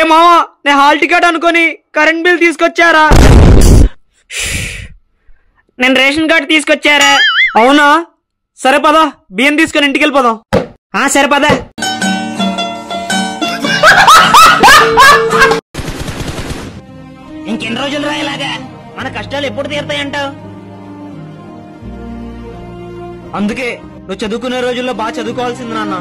రే మావా, నేను hall ticket అనుకుని కరెంట్ బిల్ తీసుకొచ్చారా? నేను రేషన్ కార్డు తీసుకొచ్చారా? అవునా, సరే పదా, బియ్యం తీసుకొని ఇంటికి వెళ్ళిపోదాం. సరే పదా. ఇంకెన్ని రోజులు రా ఇలాగా? మన కష్టాలు ఎప్పుడు తీరుతాయంటావు? అందుకే నువ్వు చదువుకునే రోజుల్లో బాగా చదువుకోవాల్సింది నాన్న.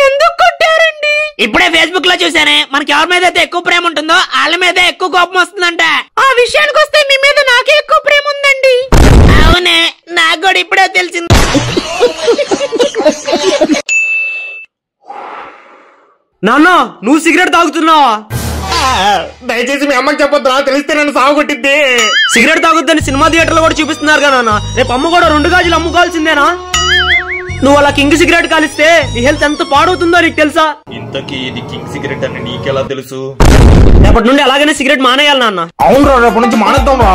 ఎందుకు కొట్టారండి? ఇప్పుడే ఫేస్బుక్ లో చూసానే, మనకి ఎవరి మీద అయితే ఎక్కువ ప్రేమ ఉంటుందో వాళ్ళ మీద ఎక్కువ కోపం వస్తుందంట. ఆ విషయానికి వస్తే మీ మీద నాకే ఎక్కువ ప్రేమ ఉందండి. అవునే, నాకు కూడా ఇప్పుడే తెలిసింది. నాన్న, నువ్వు సిగరెట్ తాగుతున్నావా? దయచేసి మీ అమ్మకి చెప్పొద్దు, తెలిస్తే నన్ను సాగు కొట్టిద్ది. సిగరెట్ తాగొద్దని సినిమా థియేటర్ లో కూడా చూపిస్తున్నారు కదా నాన్న. రేపు అమ్మ కూడా 2 గాజులు అమ్ముకోవాల్సిందేనా? నువ్వు అలా కింగ్ సిగరెట్ కాలిస్తే నీ హెల్త్ ఎంత పాడవుతుందో నీకు తెలుసా? ఇంతకీ ఇది కింగ్ సిగరెట్ అని నీకెలా తెలుసు? రేపటి నుండి అలాగనే సిగరెట్ మానేయాలి నాన్న. అవును రా, రేపటి నుంచి మానేద్దాం రా.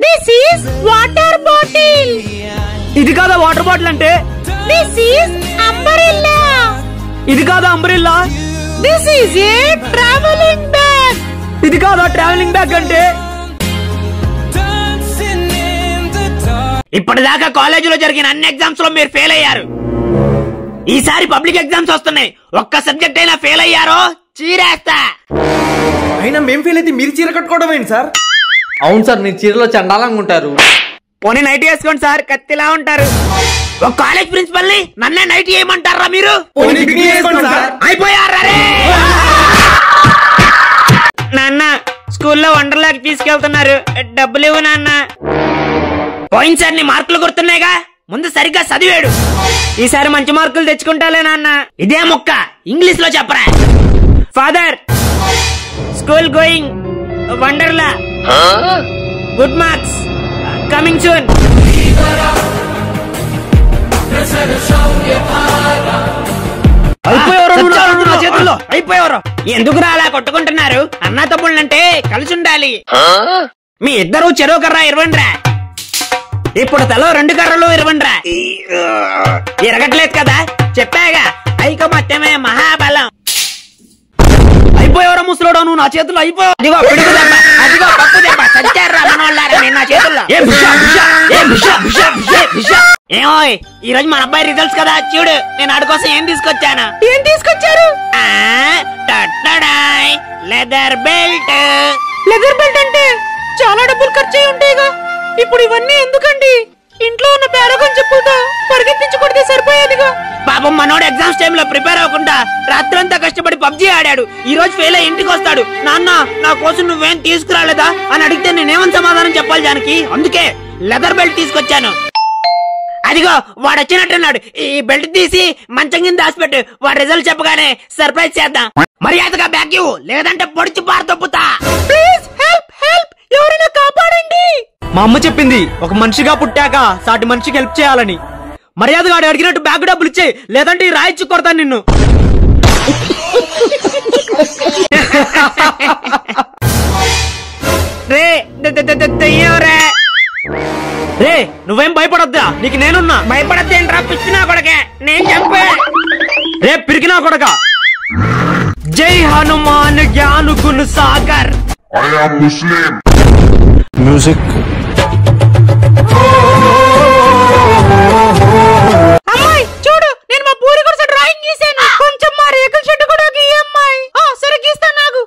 This is water bottle. ఇది కాదా వాటర్ బాటిల్ అంటే? This is umbrella. ఇది కాదా umbrella? This is a traveling bag. ఇది కాదా ట్రావెలింగ్ బ్యాగ్ అంటే? ఇప్పటిదాకా కాలేజీలో జరిగిన అన్ని ఎగ్జామ్స్ లో మీరు ఫెయిల్ అయ్యారు. ఈసారి పబ్లిక్ ఎగ్జామ్స్ వస్తున్నాయి. ఒక్క సబ్జెక్ట్ అయినా ఫెయిల్ అయ్యారో చీరేస్తా. అయినా మేం ఫెయిల్ అయితే మీరు చీర కట్టుకోవడం ఏంటి సార్? అవును సార్, మీరు చీరలో చండాలంగా ఉంటారు. పోనీ నైట్ వేసుకోండి సార్, కత్తిలా ఉంటారు. ఒక కాలేజ్ ప్రిన్సిపల్ ని నన్నే నైట్ చేయమంటారా మీరు? అయిపోయారా? నాన్న, స్కూల్లో వండర్లాకి తీసుకెళ్తున్నారు, డబ్బులు ఇవ్వు నాన్న. పోయినసారి నీ మార్కులు గుర్తున్నాయిగా, ముందు సరిగ్గా చదివాడు. ఈసారి మంచి మార్కులు తెచ్చుకుంటాలే నాన్న. ఇదే మొక్క ఇంగ్లీష్ లో చెప్పరా? Father, school going, Wonderla, good marks, coming soon. అయిపోయారు. ఎందుకు అలా కొట్టుకుంటున్నారు? అన్నా తమ్ముళ్ళంటే కలిసి ఉండాలి. మీ ఇద్దరు చెరో కర్ర ఇరవండ్రా. ఇప్పుడు తలో 2 కర్రలు ఇరవండ్రా. ఇరగట్లేదు కదా, చెప్పాగా, ఐకమత్యమే మహాబలం. అయిపోయావరా ముసలోడా, నువ్వు నా చేతుల్లో అయిపోయావు. అదిగో పిడుగు దెబ్బ, అదిగో పప్పు దెబ్బ, చచ్చారా మనోళ్ళారా మీరు నా చేతుల్లో. ఏమో, ఈ రోజు మన అబ్బాయి రిజల్ట్స్ కదా, చూడు నేను ఆడి కోసం ఏం తీసుకొచ్చాను. ఏం తీసుకొచ్చారు? Leather belt. లెదర్ బెల్ట్ అంటే చాలా డబ్బులు ఖర్చు అయి ఉంటాయిగా. ఇప్పుడు ఇవన్నీ ఎందుకండి? ఇంట్లో ఉన్న పేరగం చెప్పులతో పరిగెత్తించుకుంటే సరిపోయేదిగా. పాపం మనోడు ఎగ్జామ్స్ టైమ్ లో ప్రిపేర్ అవ్వకుండా రాత్రంతా కష్టపడి పబ్జీ ఆడాడు. ఈ రోజు ఫెయిల్ అయ్యి ఇంటికి వస్తాడు. నాన్న, నా కోసం నువ్వేం తీసుకురాలేదా అని అడిగితే నేనేమని సమాధానం చెప్పాలి జానకి? అందుకే లెదర్ బెల్ట్ తీసుకొచ్చాను. అదిగో వాడు వచ్చినట్టున్నాడు. ఈ బెల్ట్ తీసి మంచం కింద దాచిపెట్టు. వాడు రిజల్ట్ చెప్పగానే సర్ప్రైజ్ చేద్దాం. మర్యాదగా బ్యాగ్ ఇవ్వు, లేదంటే పొడిచి పారదొప్పుతా. ప్లీజ్ హెల్ప్ హెల్ప్, ఎవరైనా కాపాడండి. మా అమ్మ చెప్పింది, ఒక మనిషిగా పుట్టాక సాటి మనిషికి హెల్ప్ చేయాలని. మర్యాదగా అడిగినట్టు బ్యాగ్ డబ్బులు ఇచ్చేయి, లేదంటే రాయిచ్చి కొడతాను నిన్ను. రే నువ్వేం భయపడొద్దా, నీకు నేనున్నా. భయపడద్దేంట్రా పిచ్చినా కొడకే, నేను చంపే. రే పిరికినా కొడక. జై హనుమాన్ జ్ఞాను గుణ Sagar. I am Muslim. Music. అమ్మాయి చూడు, నేను మా పూరి గుడిసె డ్రాయింగ్ గీసాను. కొంచెం మా రేకుల షెడ్ కూడా గీయ అమ్మాయి. సరే గీస్తాను నాకు.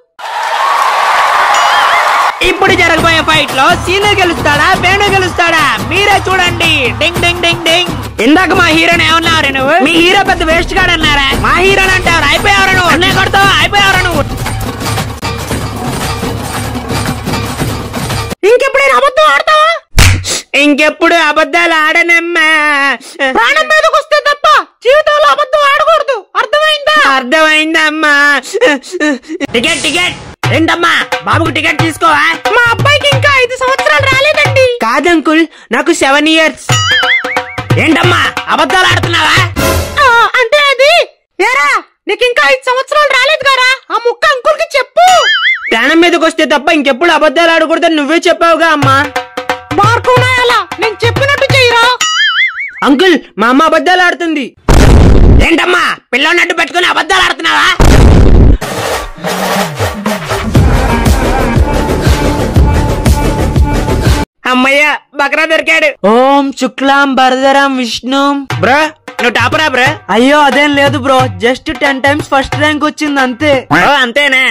ఇప్పుడు జరగబోయే ఫైట్ లో సీను గెలుస్తాడా, వేణు గెలుస్తాడా? మీరే చూడండి. డింగ్ డింగ్ డింగ్ డింగ్. ఇందాక మా హీరోని ఏమన్నావు నువ్వు? మీ హీరో పెద్ద వేస్ట్ గాడు అన్నారా? మా హీరోని అంటారు. అయిపోయావరా నువ్వు? అన్నే కొడతావు, అయిపోయావరా నువ్వు? ఇంకెప్పుడైనా అబద్ధం ఆడతావా? ఇంకెప్పుడు అబద్ధాలు ఆడనమ్మా. ప్రాణం మీదకి వస్తే తప్ప జీవితంలో అబద్ధం ఆడకూడదు. అర్థమైందా? అర్థమైందమ్మా. టికెట్ టికెట్ ఏంటమ్మా, బాబుకు టికెట్ తీసుకోవా? మా అబ్బాయికి ఇంకా 5 సంవత్సరాలు రాలేదండి. కాదంకుల్, నాకు 7 years. ఏంటమ్మా అబద్ధాలు ఆడుతున్నావా? అంటే అది ఏరా, నీకు ఇంకా 5 సంవత్సరాలు రాలేదు గారా, ఆ ముక్క అంకుల్ కి చెప్పు. ప్రాణం మీదకి వస్తే తప్ప ఇంకెప్పుడు అబద్ధాలు ఆడకూడదని నువ్వే చెప్పావుగా అమ్మా. మార్కు ఉన్నాయలా, నేను చెప్పినట్టు చెయ్యరా. అంకుల్, మా అమ్మ అబద్ధాలు ఆడుతుంది. ఏంటమ్మా పిల్లోని అడ్డు పెట్టుకుని అబద్ధాలు ఆడుతున్నావా? అమ్మయ్య బకరా దొరికాడు. ఓం శుక్లాం భరధరం విష్ణు. బ్రో నువ్వు టాపరా బ్రో? అయ్యో అదేం లేదు bro, just 10 times first rank వచ్చింది అంతే. అంతేనా?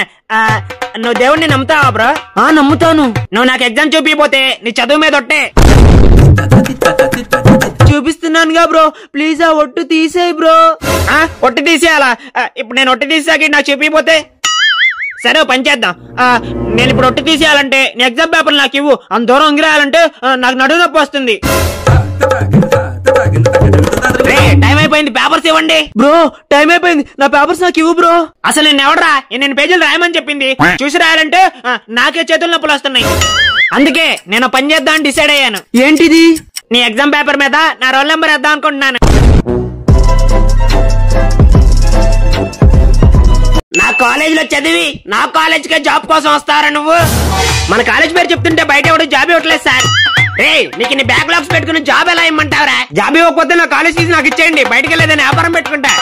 నువ్వు దేవుడిని నమ్ముతావా బ్రో? నమ్ముతాను. నువ్వు నాకు ఎగ్జామ్ చూపిపోతే నీ చదువు మీద ఒట్టే. చూపిస్తున్నానుగా బ్రో, ప్లీజ్ ఆ ఒట్టు తీసేయి బ్రో. ఒట్టు తీసేయాలా? ఇప్పుడు నేను ఒట్టు తీసాకి నాకు చూపిపోతే సరే పని చేద్దాం. నేను ఇప్పుడు ఒట్టు తీసేయాలంటే నీ ఎగ్జామ్ పేపర్ నాకు ఇవ్వు. అంత దూరం ఉంగిరాయాలంటే నాకు నడుము నొప్పి వస్తుంది. టైం అయిపోయింది, పేపర్స్ ఇవ్వండి. బ్రో టైం అయిపోయింది, నా పేపర్స్ నాకు ఇవ్వు బ్రో. అసలు నేను ఎవడరా నేను పేజీలు రాయమని చెప్పింది? చూసి రాయాలంటే నాకే చేతుల నొప్పులు వస్తున్నాయి. అందుకే నేను పని చేద్దామని డిసైడ్ అయ్యాను. ఏంటిది? నీ ఎగ్జామ్ పేపర్ మీద నా రోల్ నెంబర్ వేద్దాం అనుకుంటున్నాను. నా కాలేజ్ లో చదివి నా కాలేజ్ కే జాబ్ కోసం వస్తారా నువ్వు? మన కాలేజ్ పేరు చెప్తుంటే బయట ఎవడు జాబ్ ఇవ్వట్లేదు సార్. రే నీకు ఇన్ని బ్యాక్లాగ్స్ పెట్టుకుని జాబ్ ఎలా ఇమ్మంటావరా? జాబ్ ఇవ్వకపోతే నా కాలేజ్ ఫీజు నాకు ఇచ్చేయండి, బయటకు వెళ్ళేదని వ్యాపారం పెట్టుకుంటా.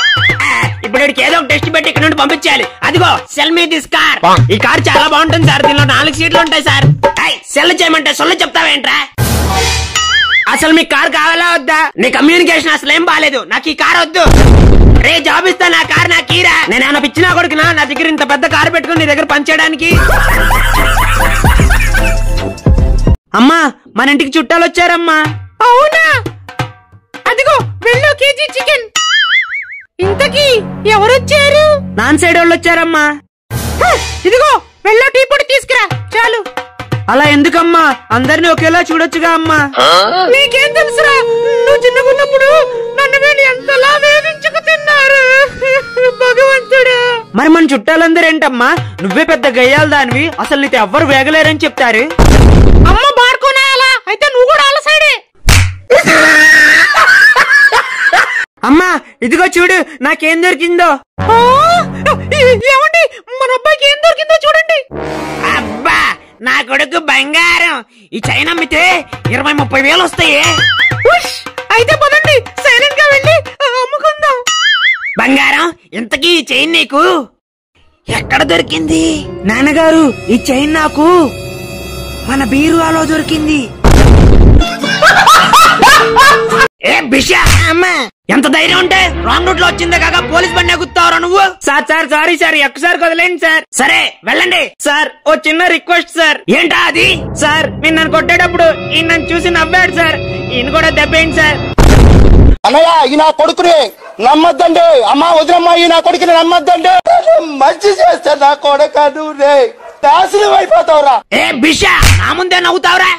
ఇప్పుడు వీడికి ఏదో ఒక టెస్ట్ పెట్టి ఇక్కడ నుండి పంపించాలి. అదిగో సెల్ మీ దిస్ కార్. ఈ కార్ చాలా బాగుంటుంది సార్, దీనిలో 4 సీట్లు ఉంటాయి సార్. సెల్ చేయమంటే సొల్లు చెప్తావేంట్రా? అసలు మీకు కార్ కావాలా వద్దా? నీ కమ్యూనికేషన్ అసలు ఏం బాలేదు, నాకు ఈ కార్ వద్దు. రే జాబ్ ఇస్తా, నా కార్ నా కీరా. నేను ఏమైనా పిచ్చినా కొడుకునా నా దగ్గర ఇంత పెద్ద కార్ పెట్టుకుని నీ దగ్గర పనిచేయడానికి? అమ్మా మన ఇంటికి చుట్టాలు వచ్చారమ్మా. అవునా? అదిగో వెళ్ళో కేజీ చికెన్. ఇంతకీ ఎవరొచ్చారు? నాన్ సైడ్ వాళ్ళు వచ్చారమ్మా. ఇదిగో వెళ్ళో టీ పొడి తీసుకురా చాలు. అలా ఎందుకమ్మా, అందరినీ ఒకేలా చూడొచ్చుగా అమ్మా. నీకేం తెలుసురా, నువ్వు చిన్నగున్నప్పుడు నన్ను వీళ్ళు ఎంతలా వేధించుకు తిన్నారు. భగవంతుడా. మరి మన చుట్టాలందరూ ఏంటమ్మా, నువ్వే పెద్ద గయ్యాల దానివి, అసలు నీతో ఎవ్వరు వేగలేరని చెప్తారు. అమ్మ బాడుకోనాయాలా? అయితే నువ్వు కూడా వాళ్ళ సైడే. అమ్మా ఇదిగో చూడు నాకేం దొరికిందో. ఏమండి మన అబ్బాయికి ఏం దొరికిందో చూడండి. అబ్బా నా కొడుకు బంగారం. ఈ చైన్ అమ్మితే 20-30 వేలు వస్తాయి. అయితే పదండి సైలెంట్ గా వెళ్ళి అమ్ముకుందాం. బంగారం ఇంతకీ ఈ చైన్ నీకు ఎక్కడ దొరికింది? నాన్నగారు ఈ చైన్ నాకు మన బీరువాలో దొరికింది. ఏ బిషా అమ్మా, ఎంత ధైర్యం ఉంటే రాంగ్ రూట్ లో వచ్చిందే కాక పోలీస్ బండి ఎక్కుతావరా నువ్వు? సార్ సార్ సారీ సార్, ఒక్కసారి వదిలేండి సార్. సరే వెళ్ళండి సార్. ఓ చిన్న రిక్వెస్ట్ సార్. ఏంటా అది? సార్ మీరు నన్ను కొట్టేటప్పుడు ఈయన నన్ను చూసి నవ్వాడు సార్, ఈయన కూడా దెబ్బేయండి సార్. అన్నయ్య ఈ నా కొడుకుని నమ్మద్దండి. అమ్మా వదినమ్మా ఈ నా కొడుకుని నమ్మద్దండి. మంచి చేస్తే నా కొడుకు నువ్వు నాశనం అయిపోతావురా. ఏ బిషా నా ముందే నవ్వుతావురా?